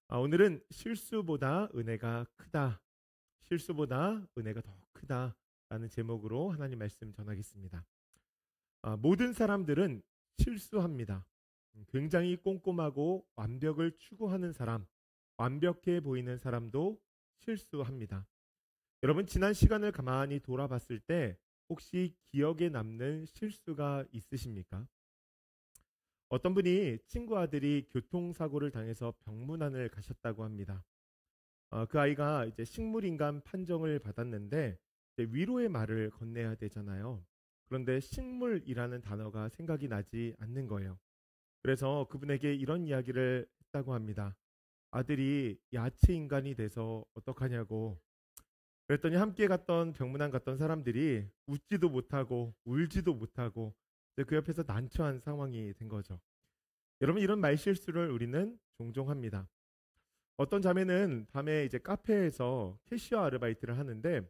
오늘은 실수보다 은혜가 크다. 실수보다 은혜가 더 크다. 라는 제목으로 하나님 말씀 전하겠습니다. 모든 사람들은 실수합니다. 굉장히 꼼꼼하고 완벽을 추구하는 사람, 완벽해 보이는 사람도 실수합니다. 여러분, 지난 시간을 가만히 돌아봤을 때 혹시 기억에 남는 실수가 있으십니까? 어떤 분이 친구 아들이 교통사고를 당해서 병문안을 가셨다고 합니다. 그 아이가 이제 식물인간 판정을 받았는데 이제 위로의 말을 건네야 되잖아요. 그런데 식물이라는 단어가 생각이 나지 않는 거예요. 그래서 그분에게 이런 이야기를 했다고 합니다. 아들이 야채 인간이 돼서 어떡하냐고. 그랬더니 함께 갔던 병문안 갔던 사람들이 웃지도 못하고 울지도 못하고 이제 그 옆에서 난처한 상황이 된 거죠. 여러분, 이런 말실수를 우리는 종종 합니다. 어떤 자매는 밤에 이제 카페에서 캐시어 아르바이트를 하는데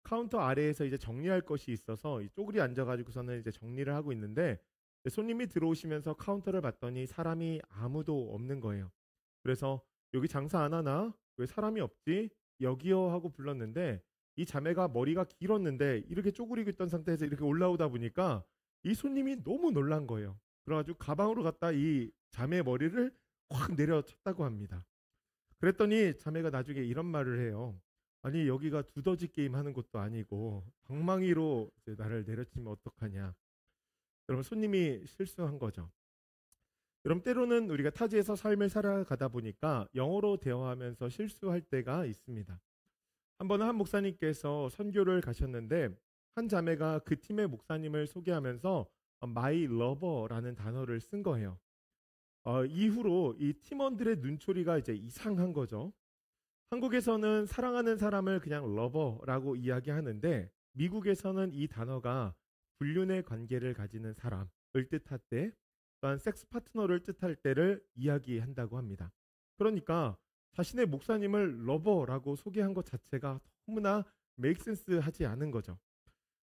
카운터 아래에서 이제 정리할 것이 있어서 이 쪼그리 앉아가지고서는 이제 정리를 하고 있는데 손님이 들어오시면서 카운터를 봤더니 사람이 아무도 없는 거예요. 그래서 여기 장사 안 하나? 왜 사람이 없지? 여기요 하고 불렀는데 이 자매가 머리가 길었는데 이렇게 쪼그리고 있던 상태에서 이렇게 올라오다 보니까 이 손님이 너무 놀란 거예요. 그래가지고 가방으로 갖다 이 자매 머리를 확 내려쳤다고 합니다. 그랬더니 자매가 나중에 이런 말을 해요. 아니, 여기가 두더지 게임 하는 곳도 아니고 방망이로 이제 나를 내려치면 어떡하냐. 여러분, 손님이 실수한 거죠. 여러분, 때로는 우리가 타지에서 삶을 살아가다 보니까 영어로 대화하면서 실수할 때가 있습니다. 한 번은 한 목사님께서 선교를 가셨는데 한 자매가 그 팀의 목사님을 소개하면서 my lover라는 단어를 쓴 거예요. 이후로 이 팀원들의 눈초리가 이제 이상한 거죠. 한국에서는 사랑하는 사람을 그냥 러버라고 이야기하는데 미국에서는 이 단어가 불륜의 관계를 가지는 사람을 뜻할 때 또한 섹스 파트너를 뜻할 때를 이야기한다고 합니다. 그러니까 자신의 목사님을 러버라고 소개한 것 자체가 너무나 메이크 센스 하지 않은 거죠.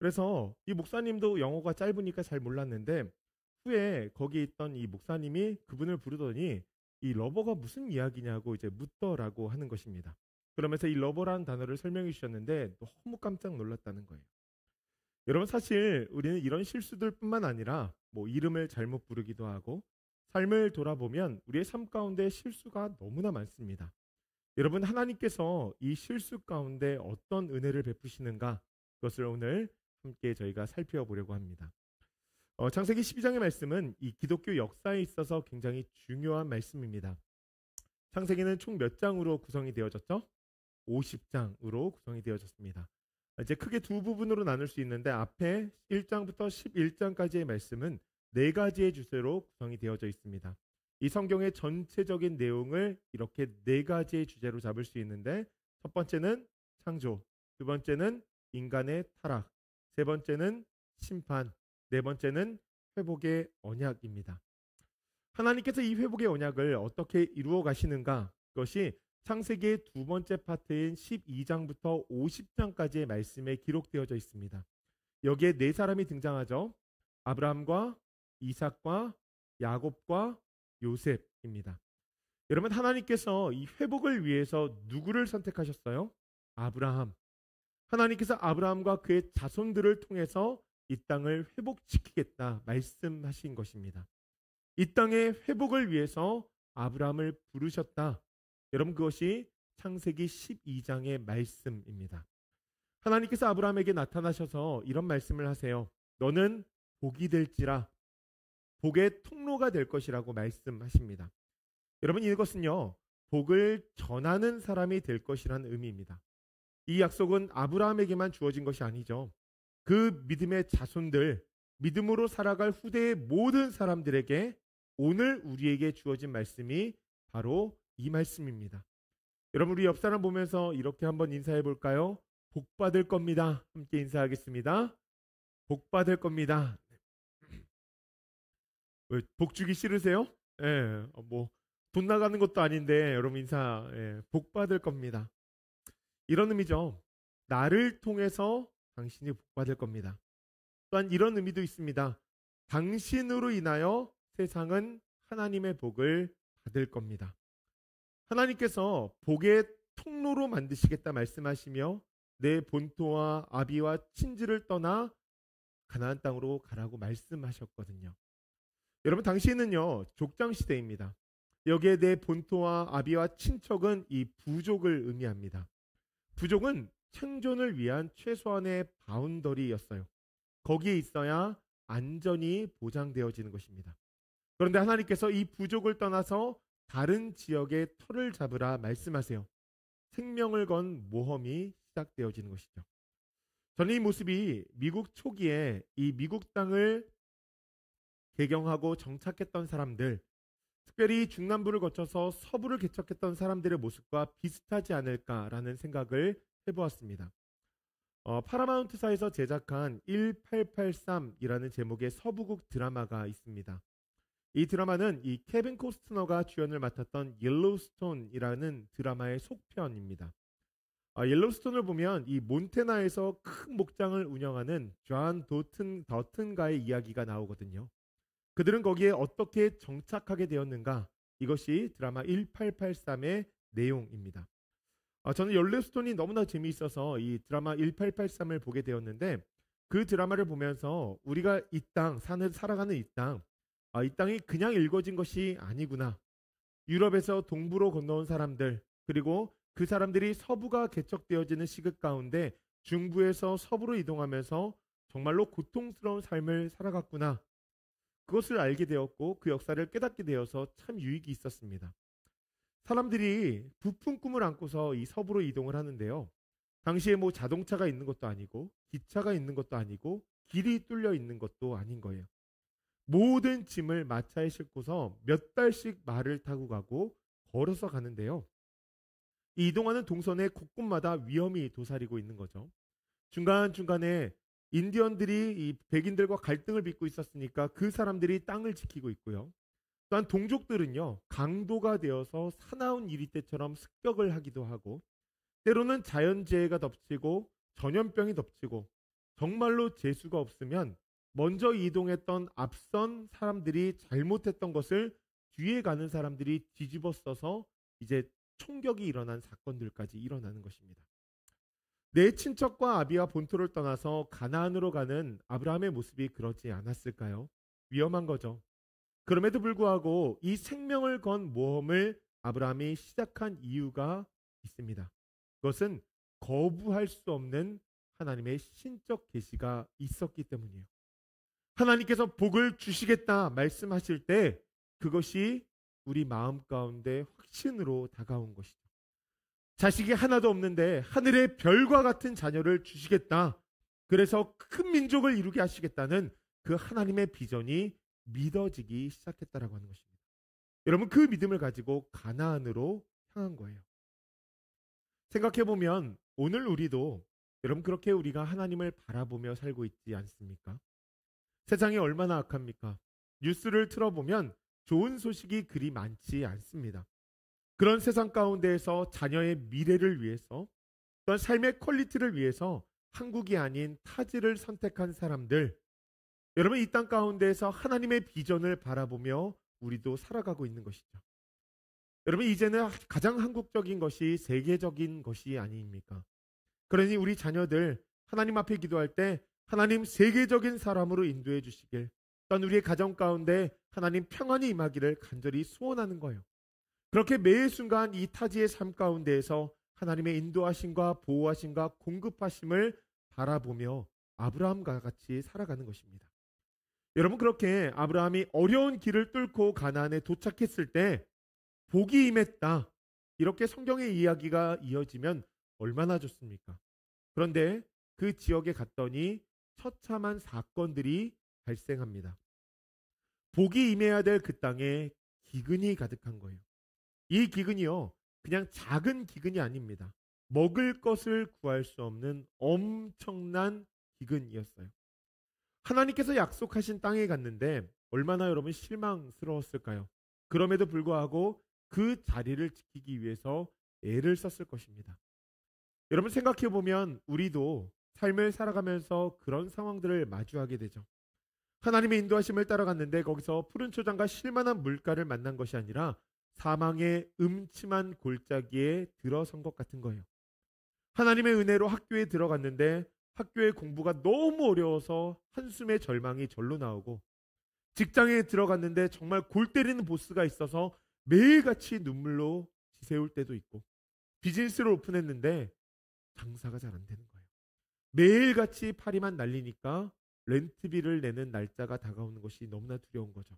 그래서 이 목사님도 영어가 짧으니까 잘 몰랐는데 후에 거기 있던 이 목사님이 그분을 부르더니 이 러버가 무슨 이야기냐고 이제 묻더라고 하는 것입니다. 그러면서 이 러버라는 단어를 설명해 주셨는데 너무 깜짝 놀랐다는 거예요. 여러분, 사실 우리는 이런 실수들뿐만 아니라 뭐 이름을 잘못 부르기도 하고 삶을 돌아보면 우리의 삶 가운데 실수가 너무나 많습니다. 여러분, 하나님께서 이 실수 가운데 어떤 은혜를 베푸시는가, 그것을 오늘 함께 저희가 살펴보려고 합니다. 창세기 12장의 말씀은 이 기독교 역사에 있어서 굉장히 중요한 말씀입니다. 창세기는 총 몇 장으로 구성이 되어졌죠? 50장으로 구성이 되어졌습니다. 이제 크게 두 부분으로 나눌 수 있는데 앞에 1장부터 11장까지의 말씀은 네 가지의 주제로 구성이 되어져 있습니다. 이 성경의 전체적인 내용을 이렇게 네 가지의 주제로 잡을 수 있는데 첫 번째는 창조, 두 번째는 인간의 타락, 세 번째는 심판, 네 번째는 회복의 언약입니다. 하나님께서 이 회복의 언약을 어떻게 이루어 가시는가, 그것이 창세기의 두 번째 파트인 12장부터 50장까지의 말씀에 기록되어져 있습니다. 여기에 네 사람이 등장하죠. 아브라함과 이삭과 야곱과 요셉입니다. 여러분, 하나님께서 이 회복을 위해서 누구를 선택하셨어요? 아브라함. 하나님께서 아브라함과 그의 자손들을 통해서 이 땅을 회복시키겠다 말씀하신 것입니다. 이 땅의 회복을 위해서 아브라함을 부르셨다. 여러분, 그것이 창세기 12장의 말씀입니다. 하나님께서 아브라함에게 나타나셔서 이런 말씀을 하세요. 너는 복이 될지라, 복의 통로가 될 것이라고 말씀하십니다. 여러분, 이것은요, 복을 전하는 사람이 될 것이라는 의미입니다. 이 약속은 아브라함에게만 주어진 것이 아니죠. 그 믿음의 자손들, 믿음으로 살아갈 후대의 모든 사람들에게 오늘 우리에게 주어진 말씀이 바로 이 말씀입니다. 여러분, 우리 옆 사람 보면서 이렇게 한번 인사해 볼까요? 복 받을 겁니다. 함께 인사하겠습니다. 복 받을 겁니다. 왜, 복 주기 싫으세요? 예, 돈 나가는 것도 아닌데 여러분 인사, 복 받을 겁니다. 이런 의미죠. 나를 통해서 당신이 복 받을 겁니다. 또한 이런 의미도 있습니다. 당신으로 인하여 세상은 하나님의 복을 받을 겁니다. 하나님께서 복의 통로로 만드시겠다 말씀하시며 내 본토와 아비와 친지를 떠나 가나안 땅으로 가라고 말씀하셨거든요. 여러분, 당시에는요 족장 시대입니다. 여기에 내 본토와 아비와 친척은 이 부족을 의미합니다. 부족은 생존을 위한 최소한의 바운더리였어요. 거기에 있어야 안전이 보장되어지는 것입니다. 그런데 하나님께서 이 부족을 떠나서 다른 지역의 터를 잡으라 말씀하세요. 생명을 건 모험이 시작되어지는 것이죠. 저는 이 모습이 미국 초기에 이 미국 땅을 개경하고 정착했던 사람들, 특별히 중남부를 거쳐서 서부를 개척했던 사람들의 모습과 비슷하지 않을까라는 생각을 해보았습니다. 파라마운트사에서 제작한 1883이라는 제목의 서부국 드라마가 있습니다. 이 드라마는 이 케빈 코스트너가 주연을 맡았던 옐로우스톤이라는 드라마의 속편입니다. 옐로우스톤을 보면 이 몬태나에서 큰 목장을 운영하는 존 더튼가의 이야기가 나오거든요. 그들은 거기에 어떻게 정착하게 되었는가? 이것이 드라마 1883의 내용입니다. 저는 옐로우스톤이 너무나 재미있어서 이 드라마 1883을 보게 되었는데, 그 드라마를 보면서 우리가 이 땅, 살아가는 이 땅, 이 땅이 그냥 일궈진 것이 아니구나. 유럽에서 동부로 건너온 사람들, 그리고 그 사람들이 서부가 개척되어지는 시급 가운데 중부에서 서부로 이동하면서 정말로 고통스러운 삶을 살아갔구나. 그것을 알게 되었고 그 역사를 깨닫게 되어서 참 유익이 있었습니다. 사람들이 부푼 꿈을 안고서 이 서부로 이동을 하는데요. 당시에 뭐 자동차가 있는 것도 아니고 기차가 있는 것도 아니고 길이 뚫려 있는 것도 아닌 거예요. 모든 짐을 마차에 싣고서 몇 달씩 말을 타고 가고 걸어서 가는데요. 이 이동하는 동선의 곳곳마다 위험이 도사리고 있는 거죠. 중간중간에 인디언들이 이 백인들과 갈등을 빚고 있었으니까 그 사람들이 땅을 지키고 있고요. 또한 동족들은요, 강도가 되어서 사나운 이리 때처럼 습격을 하기도 하고, 때로는 자연재해가 덮치고 전염병이 덮치고, 정말로 재수가 없으면 먼저 이동했던 앞선 사람들이 잘못했던 것을 뒤에 가는 사람들이 뒤집어 써서 이제 총격이 일어난 사건들까지 일어나는 것입니다. 내 친척과 아비와 본토를 떠나서 가나안으로 가는 아브라함의 모습이 그러지 않았을까요? 위험한 거죠. 그럼에도 불구하고 이 생명을 건 모험을 아브라함이 시작한 이유가 있습니다. 그것은 거부할 수 없는 하나님의 신적 계시가 있었기 때문이에요. 하나님께서 복을 주시겠다 말씀하실 때 그것이 우리 마음 가운데 확신으로 다가온 것이죠. 자식이 하나도 없는데 하늘의 별과 같은 자녀를 주시겠다. 그래서 큰 민족을 이루게 하시겠다는 그 하나님의 비전이 믿어지기 시작했다라고 하는 것입니다. 여러분, 그 믿음을 가지고 가나안으로 향한 거예요. 생각해보면 오늘 우리도 여러분 그렇게 우리가 하나님을 바라보며 살고 있지 않습니까? 세상이 얼마나 악합니까? 뉴스를 틀어보면 좋은 소식이 그리 많지 않습니다. 그런 세상 가운데에서 자녀의 미래를 위해서, 또한 삶의 퀄리티를 위해서 한국이 아닌 타지를 선택한 사람들, 여러분 이 땅 가운데에서 하나님의 비전을 바라보며 우리도 살아가고 있는 것이죠. 여러분, 이제는 가장 한국적인 것이 세계적인 것이 아닙니까? 그러니 우리 자녀들 하나님 앞에 기도할 때 하나님 세계적인 사람으로 인도해 주시길, 또한 우리의 가정 가운데 하나님 평안이 임하기를 간절히 소원하는 거예요. 그렇게 매 순간 이 타지의 삶 가운데에서 하나님의 인도하심과 보호하심과 공급하심을 바라보며 아브라함과 같이 살아가는 것입니다. 여러분, 그렇게 아브라함이 어려운 길을 뚫고 가나안에 도착했을 때 복이 임했다, 이렇게 성경의 이야기가 이어지면 얼마나 좋습니까? 그런데 그 지역에 갔더니 처참한 사건들이 발생합니다. 복이 임해야 될 그 땅에 기근이 가득한 거예요. 이 기근이요, 그냥 작은 기근이 아닙니다. 먹을 것을 구할 수 없는 엄청난 기근이었어요. 하나님께서 약속하신 땅에 갔는데 얼마나 여러분 실망스러웠을까요? 그럼에도 불구하고 그 자리를 지키기 위해서 애를 썼을 것입니다. 여러분, 생각해보면 우리도 삶을 살아가면서 그런 상황들을 마주하게 되죠. 하나님의 인도하심을 따라갔는데 거기서 푸른 초장과 실만한 물가를 만난 것이 아니라 사망의 음침한 골짜기에 들어선 것 같은 거예요. 하나님의 은혜로 학교에 들어갔는데 학교의 공부가 너무 어려워서 한숨의 절망이 절로 나오고, 직장에 들어갔는데 정말 골 때리는 보스가 있어서 매일같이 눈물로 지새울 때도 있고, 비즈니스를 오픈했는데 장사가 잘 안 되는 거예요. 매일같이 파리만 날리니까 렌트비를 내는 날짜가 다가오는 것이 너무나 두려운 거죠.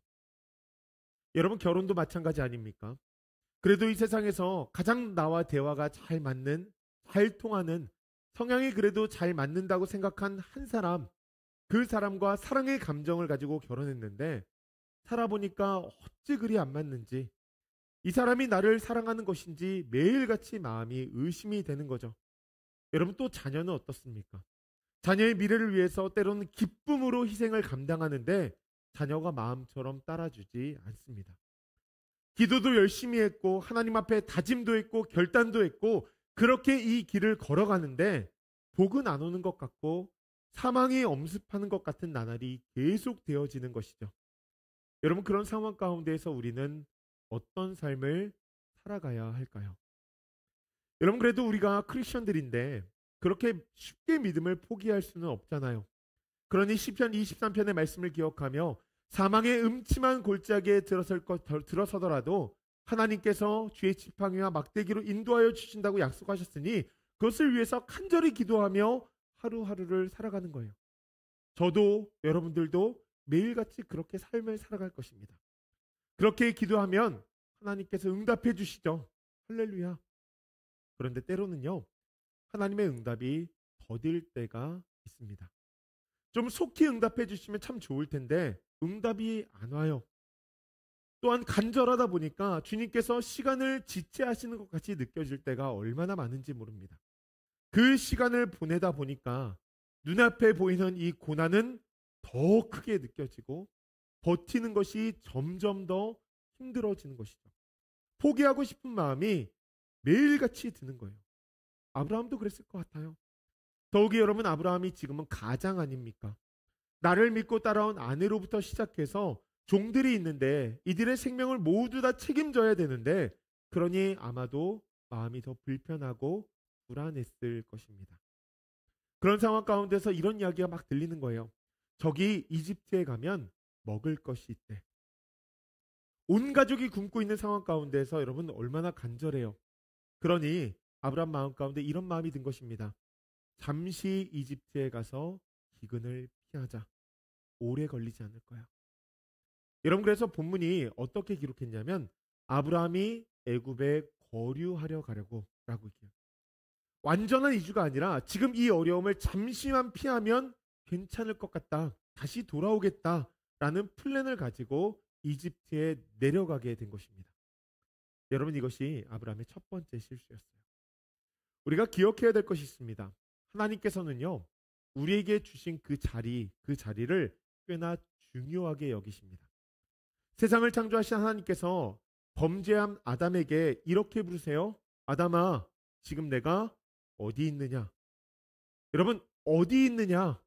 여러분, 결혼도 마찬가지 아닙니까? 그래도 이 세상에서 가장 나와 대화가 잘 맞는, 잘 통하는, 성향이 그래도 잘 맞는다고 생각한 한 사람, 그 사람과 사랑의 감정을 가지고 결혼했는데 살아보니까 어찌 그리 안 맞는지, 이 사람이 나를 사랑하는 것인지 매일같이 마음이 의심이 되는 거죠. 여러분, 또 자녀는 어떻습니까? 자녀의 미래를 위해서 때로는 기쁨으로 희생을 감당하는데 자녀가 마음처럼 따라주지 않습니다. 기도도 열심히 했고 하나님 앞에 다짐도 했고 결단도 했고 그렇게 이 길을 걸어가는데 복은 안 오는 것 같고 사망이 엄습하는 것 같은 나날이 계속 되어지는 것이죠. 여러분, 그런 상황 가운데에서 우리는 어떤 삶을 살아가야 할까요? 여러분, 그래도 우리가 크리스천들인데 그렇게 쉽게 믿음을 포기할 수는 없잖아요. 그러니 시편 23편의 말씀을 기억하며 사망의 음침한 골짜기에 들어서더라도 하나님께서 주의 지팡이와 막대기로 인도하여 주신다고 약속하셨으니 그것을 위해서 간절히 기도하며 하루하루를 살아가는 거예요. 저도 여러분들도 매일같이 그렇게 삶을 살아갈 것입니다. 그렇게 기도하면 하나님께서 응답해 주시죠. 할렐루야. 그런데 때로는요, 하나님의 응답이 더딜 때가 있습니다. 좀 속히 응답해 주시면 참 좋을 텐데 응답이 안 와요. 또한 간절하다 보니까 주님께서 시간을 지체하시는 것 같이 느껴질 때가 얼마나 많은지 모릅니다. 그 시간을 보내다 보니까 눈앞에 보이는 이 고난은 더 크게 느껴지고 버티는 것이 점점 더 힘들어지는 것이죠. 포기하고 싶은 마음이 매일같이 드는 거예요. 아브라함도 그랬을 것 같아요. 더욱이 여러분, 아브라함이 지금은 가장 아닙니까? 나를 믿고 따라온 아내로부터 시작해서 종들이 있는데 이들의 생명을 모두 다 책임져야 되는데, 그러니 아마도 마음이 더 불편하고 불안했을 것입니다. 그런 상황 가운데서 이런 이야기가 막 들리는 거예요. 저기 이집트에 가면 먹을 것이 있대. 온 가족이 굶고 있는 상황 가운데서 여러분 얼마나 간절해요. 그러니 아브라함 마음 가운데 이런 마음이 든 것입니다. 잠시 이집트에 가서 기근을 피하자. 오래 걸리지 않을 거야. 여러분, 그래서 본문이 어떻게 기록했냐면 아브라함이 애굽에 거류하려 가려고 라고 얘기해요. 완전한 이주가 아니라 지금 이 어려움을 잠시만 피하면 괜찮을 것 같다. 다시 돌아오겠다라는 플랜을 가지고 이집트에 내려가게 된 것입니다. 여러분, 이것이 아브라함의 첫 번째 실수였어요. 우리가 기억해야 될 것이 있습니다. 하나님께서는요, 우리에게 주신 그 자리를 꽤나 중요하게 여기십니다. 세상을 창조하신 하나님께서 범죄한 아담에게 이렇게 부르세요. 아담아, 지금 내가 어디 있느냐? 여러분, 어디 있느냐?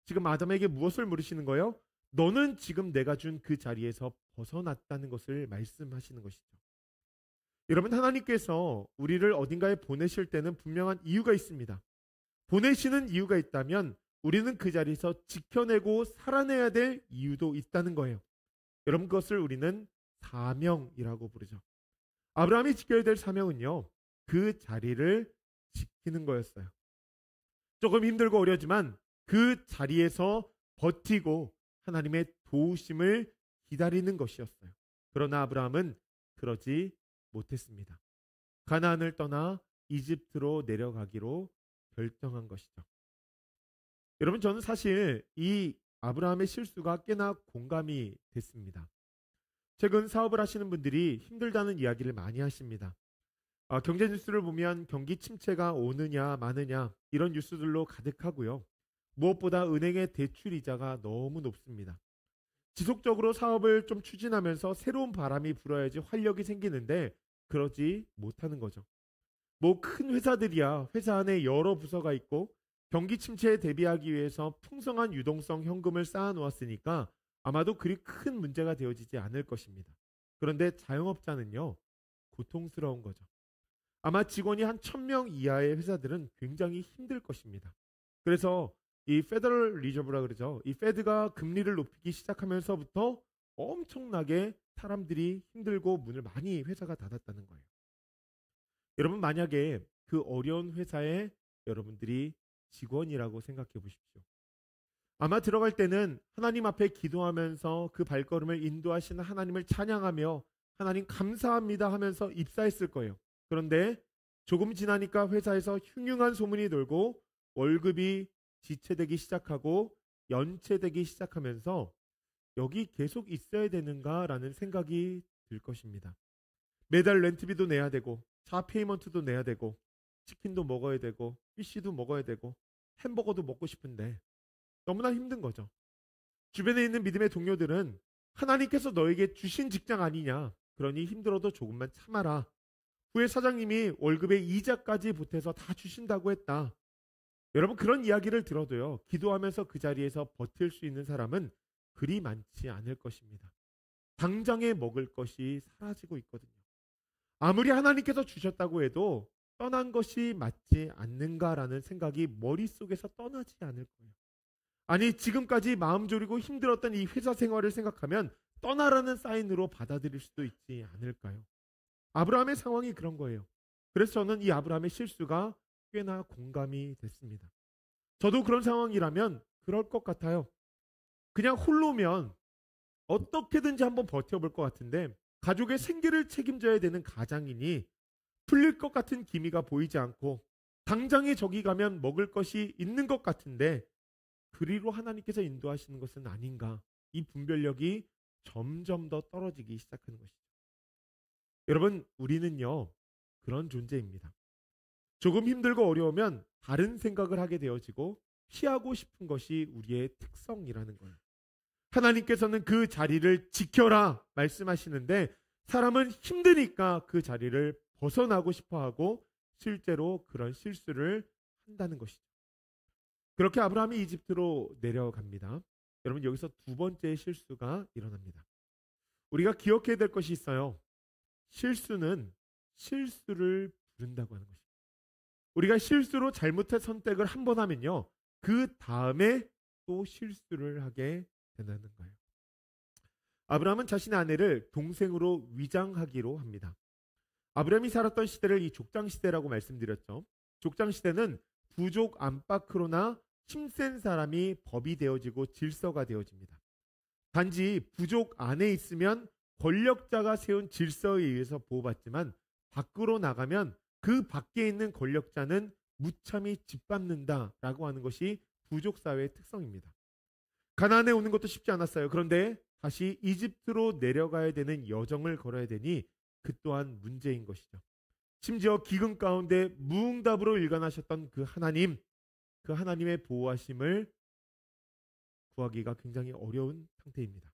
지금 아담에게 무엇을 물으시는 거예요? 너는 지금 내가 준 그 자리에서 벗어났다는 것을 말씀하시는 것이죠. 여러분, 하나님께서 우리를 어딘가에 보내실 때는 분명한 이유가 있습니다. 보내시는 이유가 있다면 우리는 그 자리에서 지켜내고 살아내야 될 이유도 있다는 거예요. 여러분, 그것을 우리는 사명이라고 부르죠. 아브라함이 지켜야 될 사명은요, 그 자리를 지키는 거였어요. 조금 힘들고 어려지만 그 자리에서 버티고 하나님의 도우심을 기다리는 것이었어요. 그러나 아브라함은 그러지 못했습니다. 가나안을 떠나 이집트로 내려가기로 결정한 것이죠. 여러분, 저는 사실 이 아브라함의 실수가 꽤나 공감이 됐습니다. 최근 사업을 하시는 분들이 힘들다는 이야기를 많이 하십니다. 경제 뉴스를 보면 경기 침체가 오느냐 마느냐 이런 뉴스들로 가득하고요. 무엇보다 은행의 대출 이자가 너무 높습니다. 지속적으로 사업을 좀 추진하면서 새로운 바람이 불어야지 활력이 생기는데 그러지 못하는 거죠. 뭐 큰 회사들이야 회사 안에 여러 부서가 있고 경기 침체에 대비하기 위해서 풍성한 유동성 현금을 쌓아 놓았으니까 아마도 그리 큰 문제가 되어지지 않을 것입니다. 그런데 자영업자는요, 고통스러운 거죠. 아마 직원이 한 1,000명 이하의 회사들은 굉장히 힘들 것입니다. 그래서 이 페더럴 리저브라 그러죠. 이 페드가 금리를 높이기 시작하면서부터 엄청나게 사람들이 힘들고 문을 많이 회사가 닫았다는 거예요. 여러분 만약에 그 어려운 회사에 여러분들이 직원이라고 생각해 보십시오. 아마 들어갈 때는 하나님 앞에 기도하면서 그 발걸음을 인도하시는 하나님을 찬양하며 하나님 감사합니다 하면서 입사했을 거예요. 그런데 조금 지나니까 회사에서 흉흉한 소문이 돌고 월급이 지체되기 시작하고 연체되기 시작하면서 여기 계속 있어야 되는가라는 생각이 들 것입니다. 매달 렌트비도 내야 되고 차 페이먼트도 내야 되고 치킨도 먹어야 되고 피쉬도 먹어야 되고 햄버거도 먹고 싶은데 너무나 힘든 거죠. 주변에 있는 믿음의 동료들은 하나님께서 너에게 주신 직장 아니냐. 그러니 힘들어도 조금만 참아라. 후에 사장님이 월급에 이자까지 보태서 다 주신다고 했다. 여러분 그런 이야기를 들어도요. 기도하면서 그 자리에서 버틸 수 있는 사람은 그리 많지 않을 것입니다. 당장에 먹을 것이 사라지고 있거든요. 아무리 하나님께서 주셨다고 해도 떠난 것이 맞지 않는가라는 생각이 머릿속에서 떠나지 않을 거예요. 아니 지금까지 마음 졸이고 힘들었던 이 회사 생활을 생각하면 떠나라는 사인으로 받아들일 수도 있지 않을까요? 아브라함의 상황이 그런 거예요. 그래서 저는 이 아브라함의 실수가 꽤나 공감이 됐습니다. 저도 그런 상황이라면 그럴 것 같아요. 그냥 홀로면 어떻게든지 한번 버텨볼 것 같은데 가족의 생계를 책임져야 되는 가장이니 풀릴 것 같은 기미가 보이지 않고 당장에 저기 가면 먹을 것이 있는 것 같은데 그리로 하나님께서 인도하시는 것은 아닌가. 이 분별력이 점점 더 떨어지기 시작하는 것이죠. 여러분 우리는요 그런 존재입니다. 조금 힘들고 어려우면 다른 생각을 하게 되어지고 피하고 싶은 것이 우리의 특성이라는 거예요. 하나님께서는 그 자리를 지켜라 말씀하시는데 사람은 힘드니까 그 자리를 벗어나고 싶어하고 실제로 그런 실수를 한다는 것이죠. 그렇게 아브라함이 이집트로 내려갑니다. 여러분 여기서 두 번째 실수가 일어납니다. 우리가 기억해야 될 것이 있어요. 실수는 실수를 부른다고 하는 것입니다. 우리가 실수로 잘못된 선택을 한 번 하면요. 그 다음에 또 실수를 하게 된다는 거예요. 아브라함은 자신의 아내를 동생으로 위장하기로 합니다. 아브라함이 살았던 시대를 이 족장시대라고 말씀드렸죠. 족장시대는 부족 안팎으로나 힘센 사람이 법이 되어지고 질서가 되어집니다. 단지 부족 안에 있으면 권력자가 세운 질서에 의해서 보호받지만 밖으로 나가면 그 밖에 있는 권력자는 무참히 짓밟는다라고 하는 것이 부족 사회의 특성입니다. 가나안에 오는 것도 쉽지 않았어요. 그런데 다시 이집트로 내려가야 되는 여정을 걸어야 되니 그 또한 문제인 것이죠. 심지어 기근 가운데 무응답으로 일관하셨던 그 하나님, 그 하나님의 보호하심을 구하기가 굉장히 어려운 상태입니다.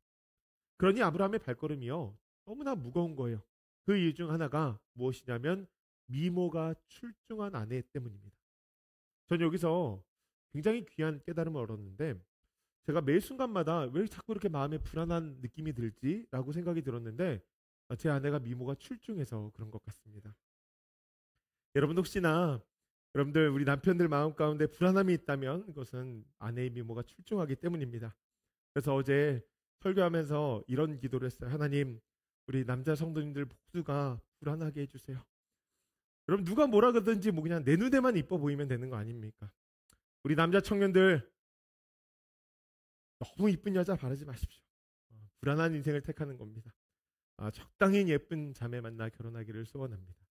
그러니 아브라함의 발걸음이요 너무나 무거운 거예요. 그 이유 중 하나가 무엇이냐면 미모가 출중한 아내 때문입니다. 전 여기서 굉장히 귀한 깨달음을 얻었는데 제가 매 순간마다 왜 자꾸 이렇게 마음에 불안한 느낌이 들지라고 생각이 들었는데 제 아내가 미모가 출중해서 그런 것 같습니다. 여러분 혹시나 여러분들 우리 남편들 마음 가운데 불안함이 있다면 그것은 아내의 미모가 출중하기 때문입니다. 그래서 어제 설교하면서 이런 기도를 했어요. 하나님 우리 남자 성도님들 모두가 불안하게 해주세요. 여러분 누가 뭐라 그러든지 뭐 그냥 내 눈에만 이뻐 보이면 되는 거 아닙니까? 우리 남자 청년들 너무 이쁜 여자 바라지 마십시오. 불안한 인생을 택하는 겁니다. 적당히 예쁜 자매 만나 결혼하기를 소원합니다.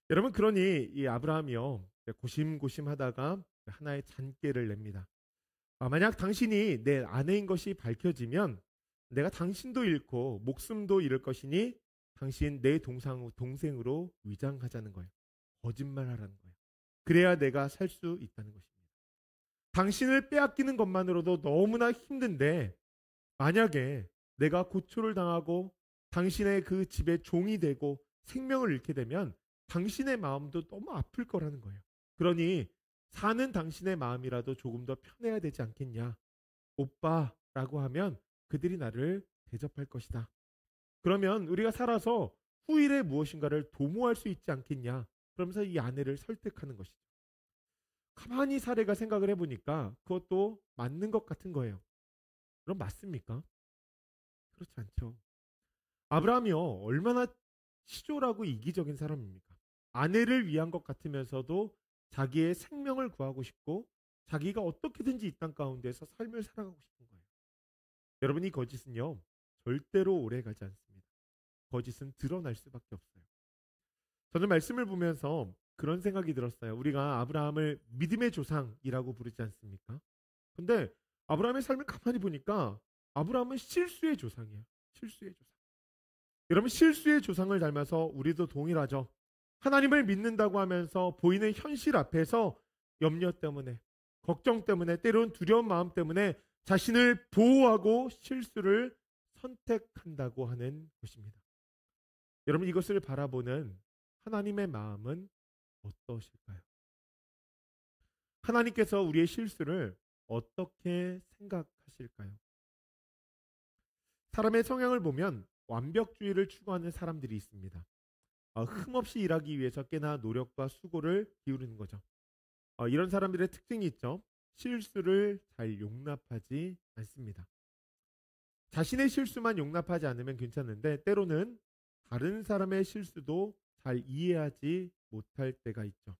여러분 그러니 이 아브라함이요 고심고심하다가 하나의 잔꾀를 냅니다. 만약 당신이 내 아내인 것이 밝혀지면 내가 당신도 잃고 목숨도 잃을 것이니 당신 내 동생으로 위장하자는 거예요. 거짓말하라는 거예요. 그래야 내가 살 수 있다는 것입니다. 당신을 빼앗기는 것만으로도 너무나 힘든데 만약에 내가 고초를 당하고 당신의 그 집의 종이 되고 생명을 잃게 되면 당신의 마음도 너무 아플 거라는 거예요. 그러니 사는 당신의 마음이라도 조금 더 편해야 되지 않겠냐. 오빠라고 하면 그들이 나를 대접할 것이다. 그러면 우리가 살아서 후일에 무엇인가를 도모할 수 있지 않겠냐. 그러면서 이 아내를 설득하는 것이죠. 가만히 사례가 생각을 해보니까 그것도 맞는 것 같은 거예요. 그럼 맞습니까? 그렇지 않죠. 아브라함이요, 얼마나 치졸하고 이기적인 사람입니까? 아내를 위한 것 같으면서도 자기의 생명을 구하고 싶고 자기가 어떻게든지 이 땅 가운데서 삶을 살아가고 싶은 거예요. 여러분, 이 거짓은요, 절대로 오래 가지 않습니다. 거짓은 드러날 수밖에 없어요. 저는 말씀을 보면서 그런 생각이 들었어요. 우리가 아브라함을 믿음의 조상이라고 부르지 않습니까? 근데 아브라함의 삶을 가만히 보니까 아브라함은 실수의 조상이에요. 실수의 조상. 여러분, 실수의 조상을 닮아서 우리도 동일하죠. 하나님을 믿는다고 하면서 보이는 현실 앞에서 염려 때문에, 걱정 때문에, 때론 두려운 마음 때문에 자신을 보호하고 실수를 선택한다고 하는 것입니다. 여러분, 이것을 바라보는 하나님의 마음은 어떠실까요? 하나님께서 우리의 실수를 어떻게 생각하실까요? 사람의 성향을 보면 완벽주의를 추구하는 사람들이 있습니다. 흠없이 일하기 위해서 꽤나 노력과 수고를 기울이는 거죠. 이런 사람들의 특징이 있죠. 실수를 잘 용납하지 않습니다. 자신의 실수만 용납하지 않으면 괜찮은데 때로는 다른 사람의 실수도 잘 이해하지 못할 때가 있죠.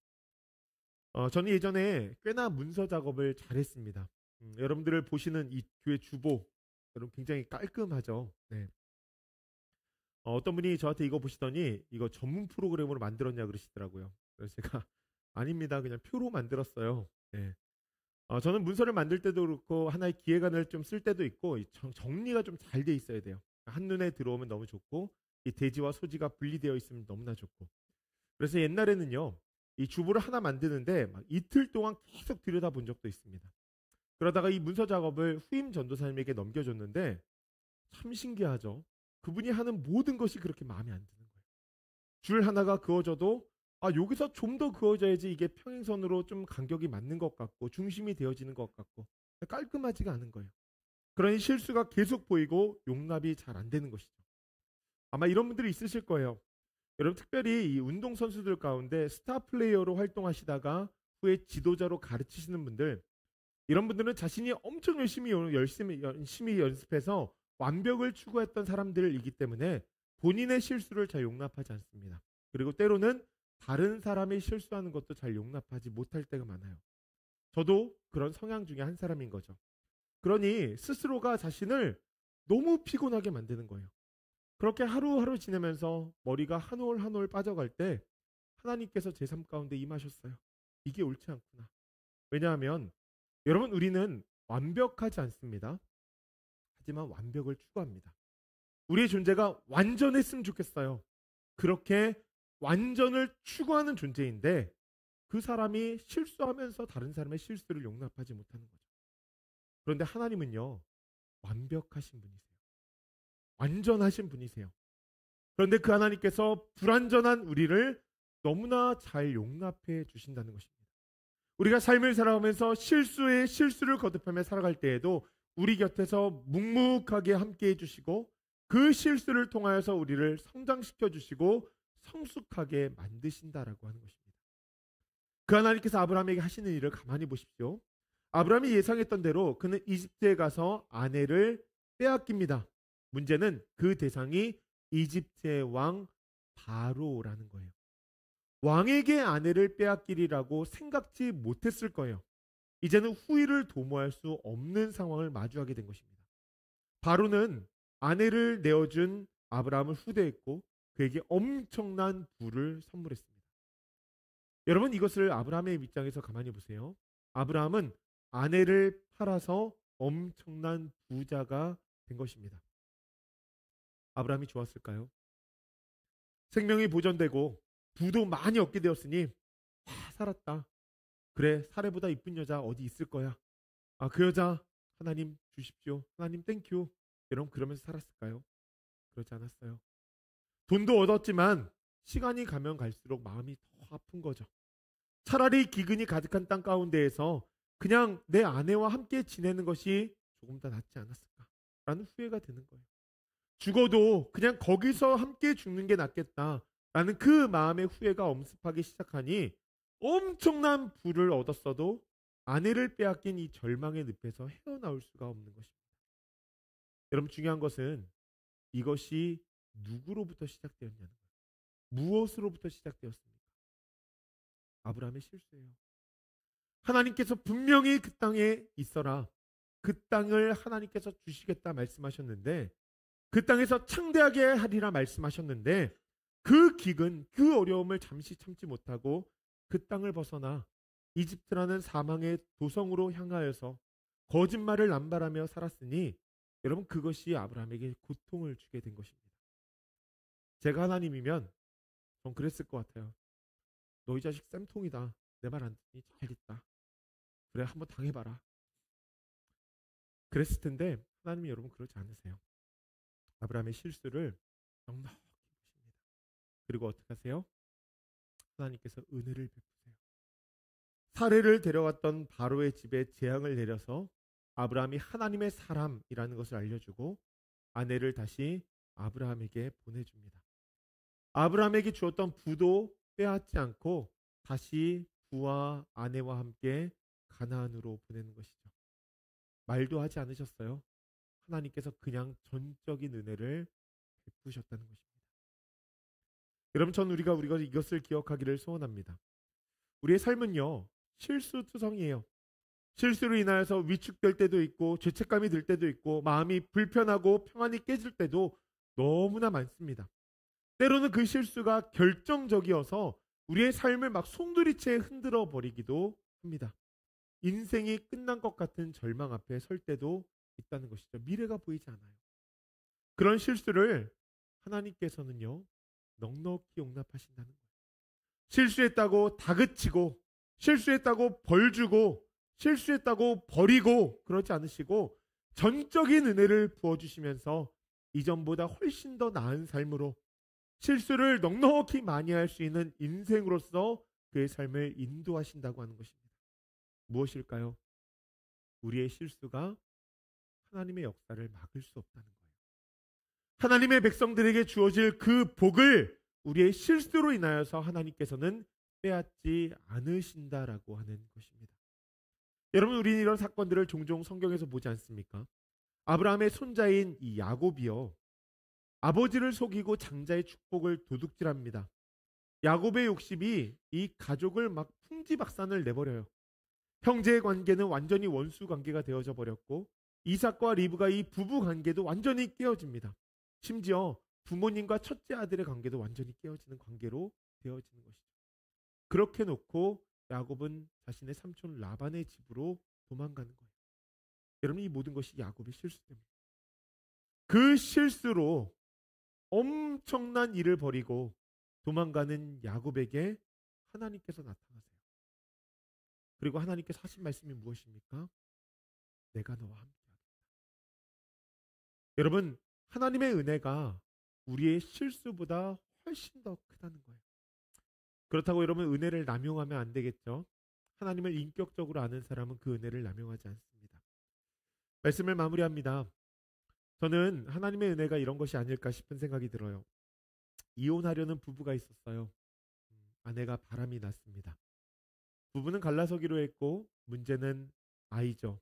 저는 예전에 꽤나 문서 작업을 잘했습니다. 여러분들을 보시는 이 교회 주보, 여러분 굉장히 깔끔하죠. 네. 어떤 분이 저한테 이거 보시더니 이거 전문 프로그램으로 만들었냐 그러시더라고요. 그래서 제가 아닙니다. 그냥 표로 만들었어요. 네. 저는 문서를 만들 때도 그렇고 하나의 기획안을 좀 쓸 때도 있고 정리가 좀 잘 돼 있어야 돼요. 한눈에 들어오면 너무 좋고 이 대지와 소지가 분리되어 있으면 너무나 좋고. 그래서 옛날에는요, 이 주보를 하나 만드는데 막 이틀 동안 계속 들여다본 적도 있습니다. 그러다가 이 문서 작업을 후임 전도사님에게 넘겨줬는데 참 신기하죠. 그분이 하는 모든 것이 그렇게 마음에 안 드는 거예요. 줄 하나가 그어져도 여기서 좀 더 그어져야지 이게 평행선으로 좀 간격이 맞는 것 같고 중심이 되어지는 것 같고 깔끔하지가 않은 거예요. 그러니 실수가 계속 보이고 용납이 잘 안 되는 것이죠. 아마 이런 분들이 있으실 거예요. 여러분, 특별히 이 운동선수들 가운데 스타 플레이어로 활동하시다가 후에 지도자로 가르치시는 분들, 이런 분들은 자신이 엄청 열심히 연습해서 완벽을 추구했던 사람들이기 때문에 본인의 실수를 잘 용납하지 않습니다. 그리고 때로는 다른 사람이 실수하는 것도 잘 용납하지 못할 때가 많아요. 저도 그런 성향 중에 한 사람인 거죠. 그러니 스스로가 자신을 너무 피곤하게 만드는 거예요. 그렇게 하루하루 지내면서 머리가 한 올 한 올 빠져갈 때 하나님께서 제 삶 가운데 임하셨어요. 이게 옳지 않구나. 왜냐하면 여러분, 우리는 완벽하지 않습니다. 하지만 완벽을 추구합니다. 우리의 존재가 완전했으면 좋겠어요. 그렇게 완전을 추구하는 존재인데 그 사람이 실수하면서 다른 사람의 실수를 용납하지 못하는 거죠. 그런데 하나님은요, 완벽하신 분이세요. 완전하신 분이세요. 그런데 그 하나님께서 불완전한 우리를 너무나 잘 용납해 주신다는 것입니다. 우리가 삶을 살아가면서 실수에 실수를 거듭하며 살아갈 때에도 우리 곁에서 묵묵하게 함께 해주시고 그 실수를 통하여서 우리를 성장시켜 주시고 성숙하게 만드신다라고 하는 것입니다. 그 하나님께서 아브라함에게 하시는 일을 가만히 보십시오. 아브라함이 예상했던 대로 그는 이집트에 가서 아내를 빼앗깁니다. 문제는 그 대상이 이집트의 왕 바로라는 거예요. 왕에게 아내를 빼앗기리라고 생각지 못했을 거예요. 이제는 후일을 도모할 수 없는 상황을 마주하게 된 것입니다. 바로는 아내를 내어준 아브라함을 후대했고 그에게 엄청난 부를 선물했습니다. 여러분, 이것을 아브라함의 입장에서 가만히 보세요. 아브라함은 아내를 팔아서 엄청난 부자가 된 것입니다. 아브라함이 좋았을까요? 생명이 보존되고 부도 많이 얻게 되었으니 살았다. 그래, 사례보다 이쁜 여자 어디 있을 거야. 그 여자 하나님 주십시오. 하나님 땡큐. 여러분, 그러면서 살았을까요? 그렇지 않았어요. 돈도 얻었지만 시간이 가면 갈수록 마음이 더 아픈 거죠. 차라리 기근이 가득한 땅 가운데에서 그냥 내 아내와 함께 지내는 것이 조금 더 낫지 않았을까라는 후회가 드는 거예요. 죽어도 그냥 거기서 함께 죽는 게 낫겠다라는 그 마음의 후회가 엄습하기 시작하니 엄청난 부를 얻었어도 아내를 빼앗긴 이 절망의 늪에서 헤어나올 수가 없는 것입니다. 여러분 중요한 것은 이것이 누구로부터 시작되었냐는 거예요. 무엇으로부터 시작되었습니까? 아브라함의 실수예요. 하나님께서 분명히 그 땅에 있어라. 그 땅을 하나님께서 주시겠다 말씀하셨는데 그 땅에서 창대하게 하리라 말씀하셨는데 그 기근, 그 어려움을 잠시 참지 못하고 그 땅을 벗어나 이집트라는 사망의 도성으로 향하여서 거짓말을 남발하며 살았으니 여러분 그것이 아브라함에게 고통을 주게 된 것입니다. 제가 하나님이면 전 그랬을 것 같아요. 너희 자식 쌤통이다. 내 말 안 듣니? 잘 있다. 그래 한번 당해봐라. 그랬을 텐데 하나님이 여러분 그러지 않으세요. 아브라함의 실수를 넉넉히 보십니다. 그리고 어떻게 하세요? 하나님께서 은혜를 베푸세요. 사례를 데려왔던 바로의 집에 재앙을 내려서 아브라함이 하나님의 사람이라는 것을 알려주고 아내를 다시 아브라함에게 보내줍니다. 아브라함에게 주었던 부도 빼앗지 않고 다시 부와 아내와 함께 가나안으로 보내는 것이죠. 말도 하지 않으셨어요. 하나님께서 그냥 전적인 은혜를 베푸셨다는 것입니다. 여러분 전 우리가 이것을 기억하기를 소원합니다. 우리의 삶은요 실수투성이에요. 실수로 인하여서 위축될 때도 있고 죄책감이 들 때도 있고 마음이 불편하고 평안이 깨질 때도 너무나 많습니다. 때로는 그 실수가 결정적이어서 우리의 삶을 막 송두리째 흔들어 버리기도 합니다. 인생이 끝난 것 같은 절망 앞에 설 때도 있다는 것이죠. 미래가 보이지 않아요. 그런 실수를 하나님께서는요 넉넉히 용납하신다는 거예요. 실수했다고 다그치고 실수했다고 벌주고 실수했다고 버리고 그러지 않으시고 전적인 은혜를 부어주시면서 이전보다 훨씬 더 나은 삶으로 실수를 넉넉히 많이 할 수 있는 인생으로서 그의 삶을 인도하신다고 하는 것입니다. 무엇일까요? 우리의 실수가 하나님의 역사를 막을 수 없다는 거예요. 하나님의 백성들에게 주어질 그 복을 우리의 실수로 인하여서 하나님께서는 빼앗지 않으신다라고 하는 것입니다. 여러분 우리는 이런 사건들을 종종 성경에서 보지 않습니까? 아브라함의 손자인 이 야곱이요. 아버지를 속이고 장자의 축복을 도둑질합니다. 야곱의 욕심이 이 가족을 막 풍지박산을 내버려요. 형제의 관계는 완전히 원수 관계가 되어져 버렸고 이삭과 리브가 이 부부 관계도 완전히 깨어집니다. 심지어 부모님과 첫째 아들의 관계도 완전히 깨어지는 관계로 되어지는 것이죠. 그렇게 놓고 야곱은 자신의 삼촌 라반의 집으로 도망가는 거예요. 여러분 이 모든 것이 야곱의 실수 때문입니다. 그 실수로 엄청난 일을 벌이고 도망가는 야곱에게 하나님께서 나타나세요. 그리고 하나님께서 하신 말씀이 무엇입니까? 내가 너와 함께하겠다. 여러분 하나님의 은혜가 우리의 실수보다 훨씬 더 크다는 거예요. 그렇다고 여러분 은혜를 남용하면 안 되겠죠. 하나님을 인격적으로 아는 사람은 그 은혜를 남용하지 않습니다. 말씀을 마무리합니다. 저는 하나님의 은혜가 이런 것이 아닐까 싶은 생각이 들어요. 이혼하려는 부부가 있었어요. 아내가 바람이 났습니다. 부부는 갈라서기로 했고 문제는 아이죠.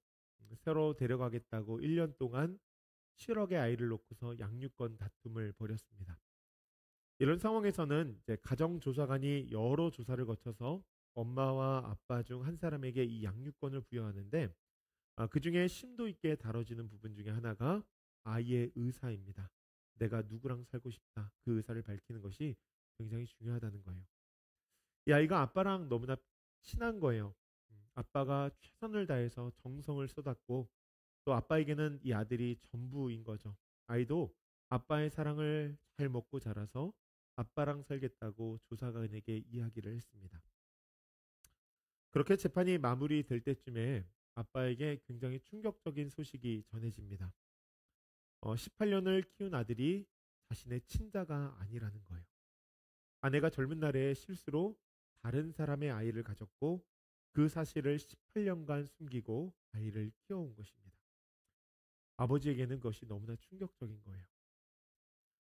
새로 데려가겠다고 1년 동안 7억의 아이를 놓고서 양육권 다툼을 벌였습니다. 이런 상황에서는 이제 가정조사관이 여러 조사를 거쳐서 엄마와 아빠 중 한 사람에게 이 양육권을 부여하는데 그 중에 심도 있게 다뤄지는 부분 중에 하나가 아이의 의사입니다. 내가 누구랑 살고 싶다. 그 의사를 밝히는 것이 굉장히 중요하다는 거예요. 이 아이가 아빠랑 너무나 친한 거예요. 아빠가 최선을 다해서 정성을 쏟았고 또 아빠에게는 이 아들이 전부인 거죠. 아이도 아빠의 사랑을 잘 먹고 자라서 아빠랑 살겠다고 조사관에게 이야기를 했습니다. 그렇게 재판이 마무리될 때쯤에 아빠에게 굉장히 충격적인 소식이 전해집니다. 18년을 키운 아들이 자신의 친자가 아니라는 거예요. 아내가 젊은 날에 실수로 다른 사람의 아이를 가졌고 그 사실을 18년간 숨기고 아이를 키워온 것입니다. 아버지에게는 그것이 너무나 충격적인 거예요.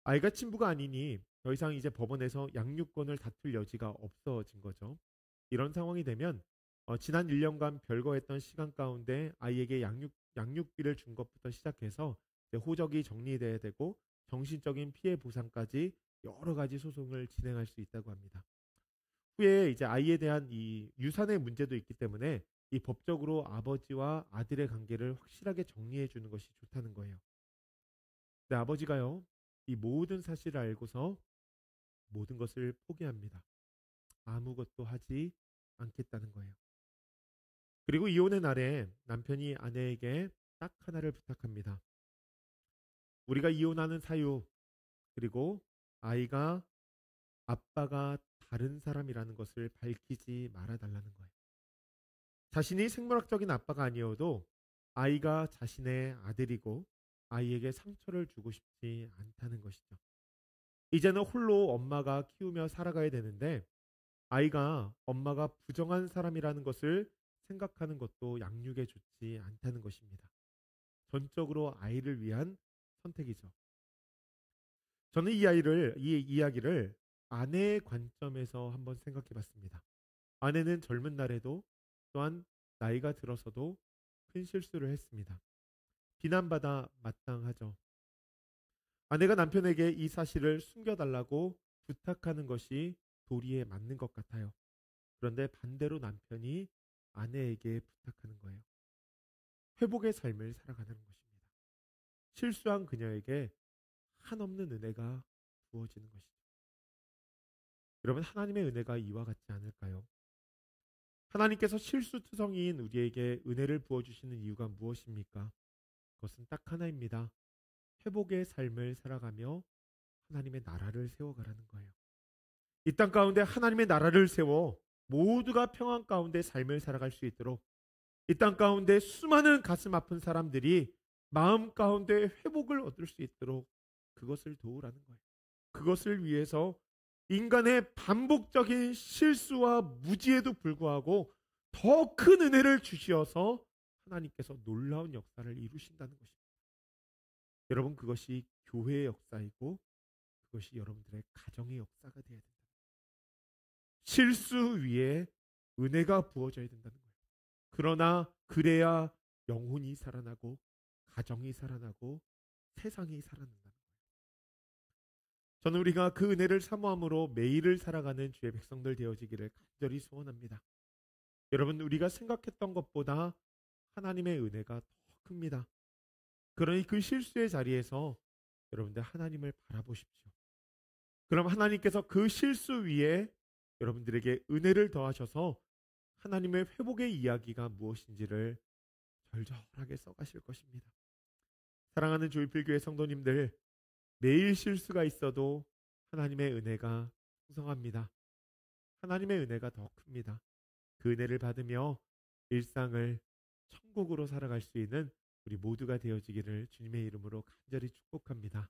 아이가 친부가 아니니 더 이상 이제 법원에서 양육권을 다툴 여지가 없어진 거죠. 이런 상황이 되면 지난 1년간 별거했던 시간 가운데 아이에게 양육비를 준 것부터 시작해서 이제 호적이 정리돼야 되고 정신적인 피해 보상까지 여러 가지 소송을 진행할 수 있다고 합니다. 후에 이제 아이에 대한 이 유산의 문제도 있기 때문에 이 법적으로 아버지와 아들의 관계를 확실하게 정리해 주는 것이 좋다는 거예요. 근데 아버지가요, 이 모든 사실을 알고서 모든 것을 포기합니다. 아무것도 하지 않겠다는 거예요. 그리고 이혼의 날에 남편이 아내에게 딱 하나를 부탁합니다. 우리가 이혼하는 사유, 그리고 아이가 아빠가 다른 사람이라는 것을 밝히지 말아달라는 거예요. 자신이 생물학적인 아빠가 아니어도 아이가 자신의 아들이고 아이에게 상처를 주고 싶지 않다는 것이죠. 이제는 홀로 엄마가 키우며 살아가야 되는데 아이가 엄마가 부정한 사람이라는 것을 생각하는 것도 양육에 좋지 않다는 것입니다. 전적으로 아이를 위한 선택이죠. 저는 이 이야기를 아내의 관점에서 한번 생각해 봤습니다. 아내는 젊은 날에도 또한 나이가 들어서도 큰 실수를 했습니다. 비난받아 마땅하죠. 아내가 남편에게 이 사실을 숨겨달라고 부탁하는 것이 도리에 맞는 것 같아요. 그런데 반대로 남편이 아내에게 부탁하는 거예요. 회복의 삶을 살아가는 것입니다. 실수한 그녀에게 한없는 은혜가 부어지는 것이죠. 여러분, 하나님의 은혜가 이와 같지 않을까요? 하나님께서 실수투성이인 우리에게 은혜를 부어주시는 이유가 무엇입니까? 그것은 딱 하나입니다. 회복의 삶을 살아가며 하나님의 나라를 세워가라는 거예요. 이 땅 가운데 하나님의 나라를 세워 모두가 평안 가운데 삶을 살아갈 수 있도록, 이 땅 가운데 수많은 가슴 아픈 사람들이 마음 가운데 회복을 얻을 수 있도록 그것을 도우라는 거예요. 그것을 위해서 인간의 반복적인 실수와 무지에도 불구하고 더 큰 은혜를 주시어서 하나님께서 놀라운 역사를 이루신다는 것입니다. 여러분, 그것이 교회의 역사이고 그것이 여러분들의 가정의 역사가 되어야 된다. 실수 위에 은혜가 부어져야 된다는 거예요. 그러나 그래야 영혼이 살아나고 가정이 살아나고 세상이 살아난다는 거예요. 저는 우리가 그 은혜를 사모함으로 매일을 살아가는 주의 백성들 되어지기를 간절히 소원합니다. 여러분, 우리가 생각했던 것보다 하나님의 은혜가 더 큽니다. 그러니 그 실수의 자리에서 여러분들 하나님을 바라보십시오. 그럼 하나님께서 그 실수 위에 여러분들에게 은혜를 더하셔서 하나님의 회복의 이야기가 무엇인지를 절절하게 써가실 것입니다. 사랑하는 조이필교회 성도님들, 매일 실수가 있어도 하나님의 은혜가 풍성합니다. 하나님의 은혜가 더 큽니다. 그 은혜를 받으며 일상을 천국으로 살아갈 수 있는 우리 모두가 되어지기를 주님의 이름으로 간절히 축복합니다.